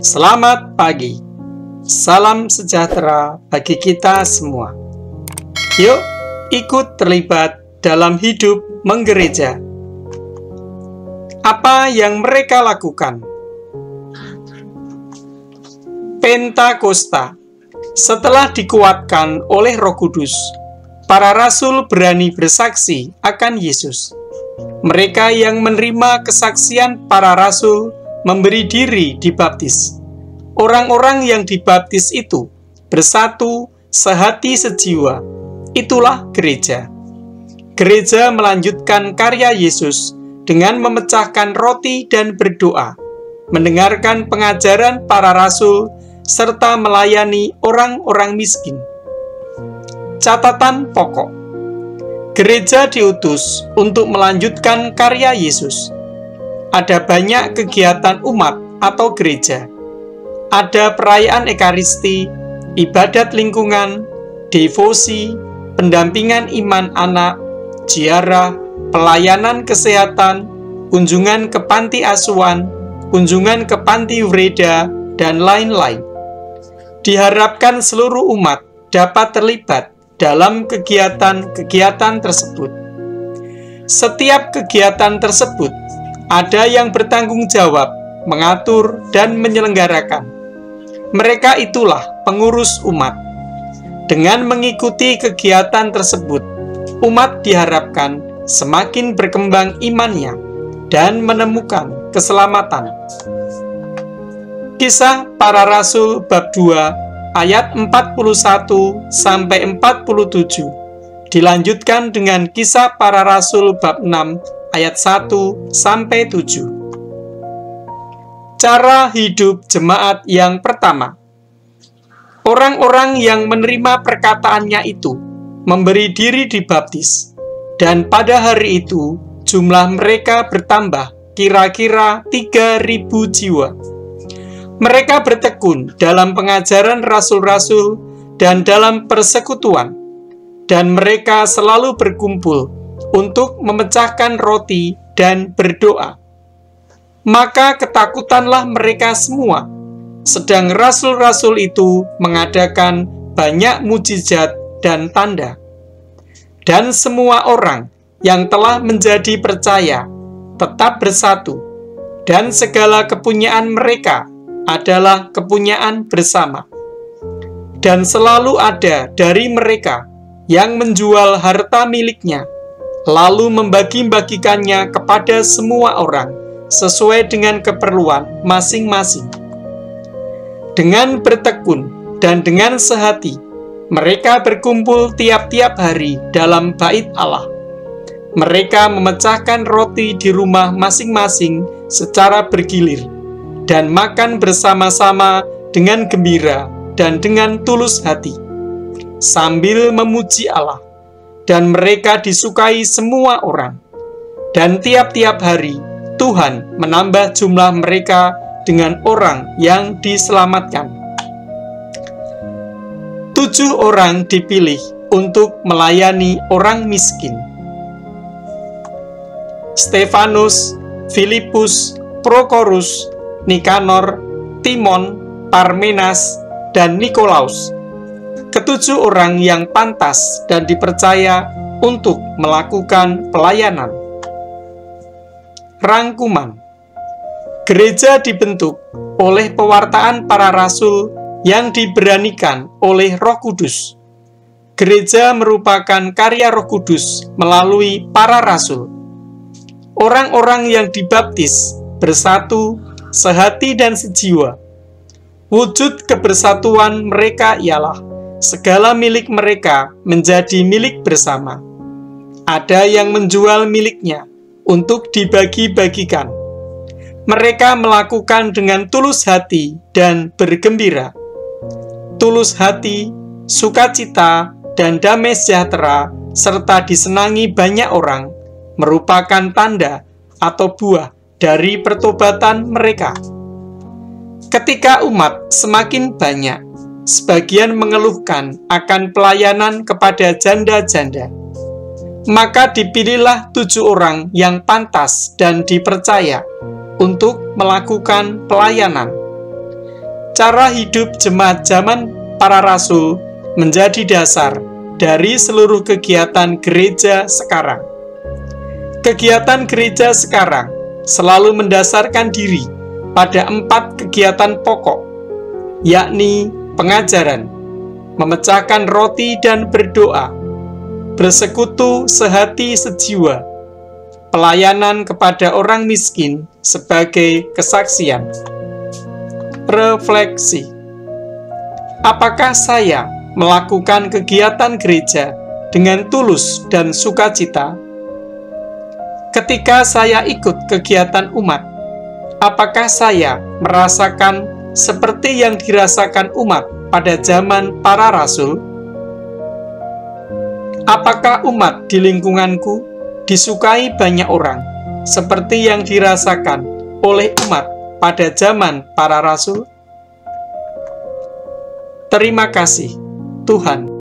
Selamat pagi. Salam sejahtera bagi kita semua. Yuk, ikut terlibat dalam hidup menggereja. Apa yang mereka lakukan? Pentakosta. Setelah dikuatkan oleh Roh Kudus, para rasul berani bersaksi akan Yesus. Mereka yang menerima kesaksian para rasul memberi diri dibaptis. Orang-orang yang dibaptis itu bersatu, sehati, sejiwa. Itulah gereja. Gereja melanjutkan karya Yesus dengan memecahkan roti dan berdoa, mendengarkan pengajaran para rasul, serta melayani orang-orang miskin. Catatan pokok. Gereja diutus untuk melanjutkan karya Yesus. Ada banyak kegiatan umat atau gereja. Ada perayaan Ekaristi, ibadat lingkungan, devosi, pendampingan iman anak, ziarah, pelayanan kesehatan, kunjungan ke panti asuhan, kunjungan ke panti Wreda, dan lain-lain. Diharapkan seluruh umat dapat terlibat dalam kegiatan-kegiatan tersebut. Setiap kegiatan tersebut ada yang bertanggung jawab, mengatur, dan menyelenggarakan. Mereka itulah pengurus umat. Dengan mengikuti kegiatan tersebut, umat diharapkan semakin berkembang imannya dan menemukan keselamatan. Kisah Para Rasul bab 2 ayat 41 sampai 47 dilanjutkan dengan Kisah Para Rasul bab 6 ayat 1 sampai 7. Cara hidup jemaat yang pertama. Orang-orang yang menerima perkataannya itu memberi diri dibaptis, dan pada hari itu jumlah mereka bertambah kira-kira 3.000 jiwa. Mereka bertekun dalam pengajaran rasul-rasul dan dalam persekutuan, dan mereka selalu berkumpul untuk memecahkan roti dan berdoa. Maka ketakutanlah mereka semua, sedang rasul-rasul itu mengadakan banyak mujizat dan tanda. Dan semua orang yang telah menjadi percaya tetap bersatu, dan segala kepunyaan mereka adalah kepunyaan bersama. Dan selalu ada dari mereka yang menjual harta miliknya, lalu membagi-bagikannya kepada semua orang, sesuai dengan keperluan masing-masing. Dengan bertekun dan dengan sehati, mereka berkumpul tiap-tiap hari dalam bait Allah. Mereka memecahkan roti di rumah masing-masing secara bergilir, dan makan bersama-sama dengan gembira dan dengan tulus hati, sambil memuji Allah, dan mereka disukai semua orang. Dan tiap-tiap hari Tuhan menambah jumlah mereka dengan orang yang diselamatkan. 7 orang dipilih untuk melayani orang miskin. Stefanus, Filipus, Prokorus, Nikanor, Timon, Parmenas, dan Nikolaus. Ketujuh orang yang pantas dan dipercaya untuk melakukan pelayanan. Rangkuman. Gereja dibentuk oleh pewartaan para rasul yang diberanikan oleh Roh Kudus. Gereja merupakan karya Roh Kudus melalui para rasul. Orang-orang yang dibaptis bersatu, sehati dan sejiwa. Wujud kebersatuan mereka ialah segala milik mereka menjadi milik bersama. Ada yang menjual miliknya untuk dibagi-bagikan. Mereka melakukan dengan tulus hati dan bergembira. Tulus hati, sukacita, dan damai sejahtera, serta disenangi banyak orang, merupakan tanda atau buah dari pertobatan mereka. Ketika umat semakin banyak, sebagian mengeluhkan akan pelayanan kepada janda-janda. Maka dipilihlah 7 orang yang pantas dan dipercaya untuk melakukan pelayanan. cara hidup jemaat zaman para rasul menjadi dasar dari seluruh kegiatan gereja sekarang. Kegiatan gereja sekarang selalu mendasarkan diri pada 4 kegiatan pokok, yakni pengajaran, memecahkan roti dan berdoa, bersekutu sehati sejiwa, pelayanan kepada orang miskin sebagai kesaksian. Refleksi. Apakah saya melakukan kegiatan gereja dengan tulus dan sukacita? Ketika saya ikut kegiatan umat, apakah saya merasakan seperti yang dirasakan umat pada zaman para rasul? Apakah umat di lingkunganku disukai banyak orang, seperti yang dirasakan oleh umat pada zaman para rasul? Terima kasih, Tuhan.